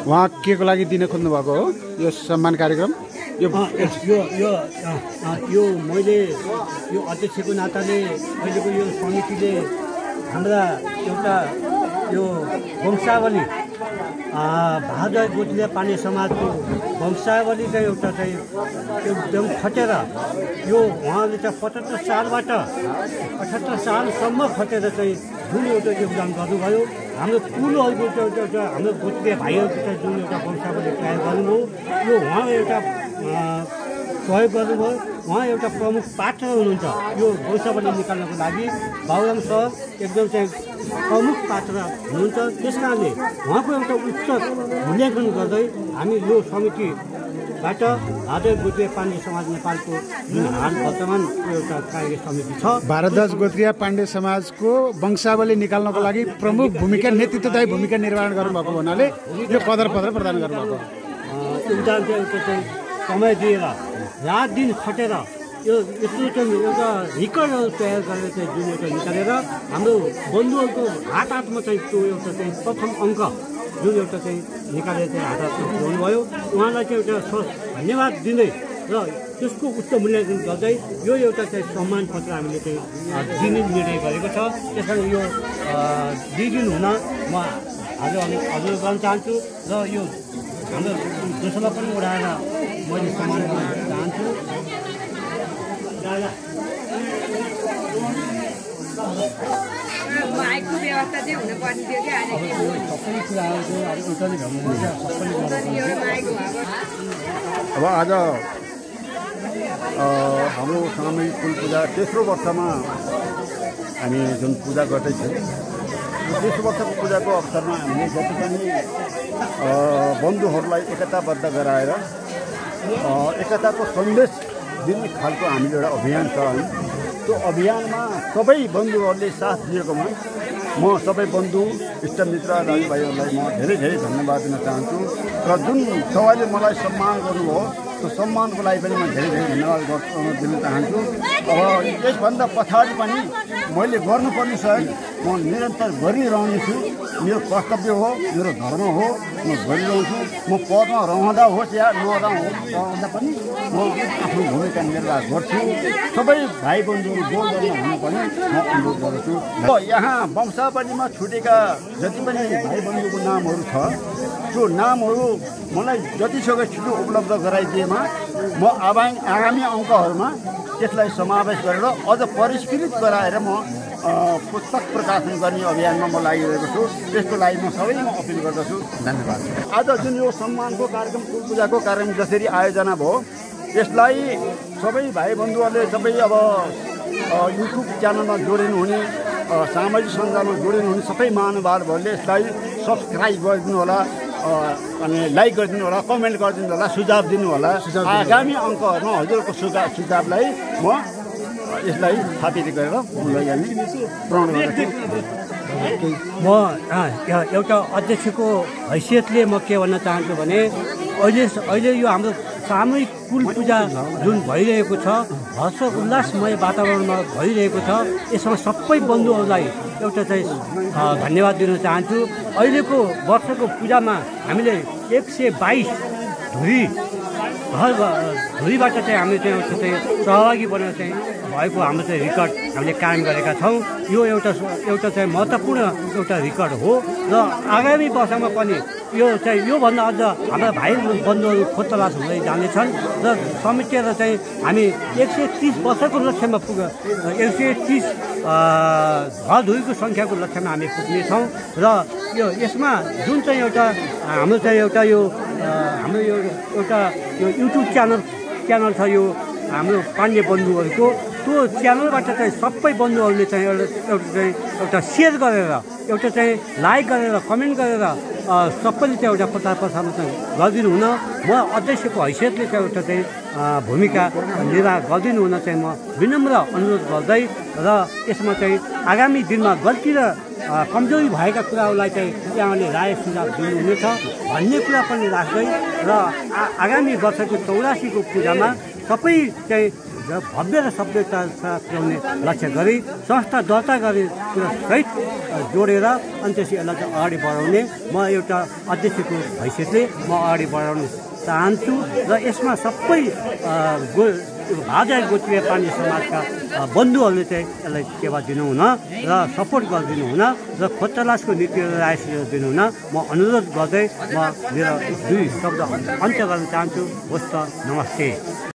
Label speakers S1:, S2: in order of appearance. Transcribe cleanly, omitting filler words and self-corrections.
S1: उहाँ के को लागि दिन खोज्नु भएको हो यो सम्मान कार्यक्रम?
S2: यो मैले यो अध्यक्षको नाताले अहिलेको यो समितिले हाम्रा एउटा यो वंशावली भादर गोत्रीय पाण्डे समाजको वंशावली चाहिँ एउटा चाहिँ एकदम खटेर यो उहाँले चाहिँ 75 सालबाट 78 सालसम्म खटेर चाहिँ जुन एउटा योगदान गर्नुभयो हाम्रो कुलहरूको एउटा हाम्रो गोत्रीय भाइहरूको चाहिँ जुन एउटा वंशावली तयार गर्नुभयो यो उहाँ एउटा सहयोग गर्नुभयो। उहाँ एउटा प्रमुख पात्र हुनुहुन्छ यो वंशावली निकाल्नको लागि। बाबुराम सर एकदम चाहिँ प्रमुख पात्र हुनुहुन्छ। त्यस कारणले उहाँको एउटा उच्च मूल्याङ्कन गर्दै हामी यो समितिबाट भादर गोत्रीय पाण्डे समाज नेपालको जुन हाल वर्तमान एउटा कार्य समिति छ,
S1: भारद्वाज गोत्रीय पाण्डे समाजको वंशावली निकाल्नको लागि प्रमुख भूमिका नेतृत्वदायी भूमिका निर्वाह गर्नुभएको हुनाले यो पदर प्रदान गर्नुभएको
S2: योगदान चाहिँ एउटा चाहिँ समय दिएर रात दिन खटेर यो यस्तो चाहिँ एउटा रिकर्डहरू तयार गरेर चाहिँ जुन एउटा निकालेर हाम्रो बन्धुहरूको हातमा चाहिँ त्यो एउटा चाहिँ प्रथम अङ्क जुन एउटा चाहिँ निकालेर चाहिँ हातमा ल्याउनुभयो। उहाँलाई चाहिँ एउटा धन्यवाद दिँदै र त्यसको उच्च मूल्याङ्कन गर्दै यो एउटा चाहिँ सम्मान पत्र हामीले चाहिँ दिने निर्णय गरेको छ। त्यस कारण यो दिइदिनु हुन म हजुर गर्न चाहन्छु र यो हाम्रो दोस्रोलाई पनि उडाएर मैले सम्मान गर्न चाहन्छु।
S3: माइकको व्यवस्था चाहिँ हुनुपर्ने थियो कि आज
S2: सबै कुराहरू चाहिँ अब उल्टा नै भ्याउनुपर्छ सबैले
S4: अब आज हाम्रो सामूहिक कुल पूजा तेस्रो वर्षमा हामी जुन पूजा गर्दैछौँ तेस्रो वर्षको पूजाको अवसरमा हामीले जति पनि बन्धुहरूलाई एकताबद्ध गराएर एकताको सन्देश दिने खालको हामीले एउटा अभियान छ। त्यो अभियानमा सबै बन्धुहरूले साथ दिएकोमा म सबै बन्धु इष्टमित्र दाजुभाइहरूलाई म धेरै धेरै धन्यवाद दिन चाहन्छु र जुन सबैले मलाई सम्मान गर्नुभयो त्यो सम्मानको लागि पनि म धेरै धेरै धन्यवाद दिन चाहन्छु। अब यसभन्दा पछाडि पनि मैले गर्नुपर्ने सहयोग म निरन्तर गरिरहनेछु। मेरो कर्तव्य हो, मेरो धर्म हो, म गरिरहन्छु। म पदमा रहँदा होस् या नरहँदा पनि म आफ्नो भूमिका निर्वाह गर्छु। सबै भाइ बन्धुहरू गोल गर्न हुनु पनि म अनुरोध गर्छु। यहाँ वंशावलीमा छुटेका जति पनि भाइ बन्धुको नामहरू छ त्यो नामहरू मलाई जतिसक्दो छिटो उपलब्ध गराइदिएमा म आगामी अङ्कहरूमा त्यसलाई समावेश गरेर अझ परिष्कृत गराएर म पुस्तक प्रकाशन गर्ने अभियानमा म लागिरहेको छु। त्यसको लागि म सबैमा अपिल गर्दछु। धन्यवाद। आज जुन यो सम्मानको कार्यक्रम कुल पूजाको कार्यक्रम जसरी आयोजना भयो त्यसलाई सबै भाइ बन्धुहरूले सबै अब युट्युब च्यानलमा जोडिनु हुने सामाजिक सञ्जालमा जोडिनु हुने सबै महानुभावहरूले यसलाई सब्सक्राइब गरिदिनु होला अनि लाइक गरिदिनु होला, कमेन्ट गरिदिनु होला, सुझाव दिनु होला। आगामी अङ्कहरूमा हजुरको सुझावलाई म यसलाई स्थापित गरेर हामी प्रण गर्छु।
S2: म एउटा अध्यक्षको हैसियतले म के भन्न चाहन्छु भने अहिले यो हाम्रो सामूहिक कुल पूजा जुन भइरहेको छ हर्ष उल्लासमय वातावरणमा भइरहेको छ। यसमा सबै बन्धुहरूलाई एउटा चाहिँ धन्यवाद दिन चाहन्छु। अहिलेको वर्षको पूजामा हामीले 122 धुरीबाट चाहिँ हामीले चाहिँ सहभागी बनेर चाहिँ भएको हाम्रो चाहिँ रिकर्ड हामीले कायम गरेका छौँ। यो एउटा चाहिँ महत्त्वपूर्ण एउटा रिकर्ड हो र आगामी वर्षमा पनि यो चाहिँ योभन्दा अझ हाम्रा भाइ बन्धुहरू खोजतलास हुँदै जानेछन् र समेटेर चाहिँ हामी 130 वर्षको लक्ष्यमा 130 घरधुरीको सङ्ख्याको लक्ष्यमा हामी पुग्नेछौँ र यसमा जुन चाहिँ एउटा हाम्रो चाहिँ एउटा यो हाम्रो यो एउटा यो युट्युब च्यानल छ यो हाम्रो पाण्डे बन्धुहरूको त्यो च्यानलबाट चाहिँ सबै बन्धुहरूले चाहिँ एउटा सेयर गरेर एउटा चाहिँ लाइक गरेर कमेन्ट गरेर सबैले चाहिँ एउटा प्रचार प्रसार चाहिँ गरिदिनु हुन म अध्यक्षको हैसियतले चाहिँ एउटा चाहिँ भूमिका निर्वाह गरिदिनु हुन चाहिँ म विनम्र अनुरोध गर्दै र यसमा चाहिँ आगामी दिनमा गल्ती र कमजोरी भएका कुराहरूलाई चाहिँ यहाँले राय सुझाव दिनुहुनेछ भन्ने कुरा पनि राख्दै र आगामी वर्षको 84को पूजामा सबै चाहिँ भव्य र सभ्यता पुर्याउने लक्ष्य गरी संस्था दर्ता गर्ने कुरा सहित जोडेर अनि त्यसपछि यसलाई चाहिँ अगाडि बढाउने म एउटा अध्यक्षको हैसियतले म अगाडि बढाउन चाहन्छु र यसमा सबै भाजा गोत्रीय पाण्डे समाजका बन्धुहरूले चाहिँ यसलाई टेवा दिनुहुन र सपोर्ट गरिदिनु हुन र खोज्चालासको नीतिलाई राय दिनु हुन म अनुरोध गर्दै म मेरो 2 शब्द अन्त्य गर्न चाहन्छु। हवस् त, नमस्ते।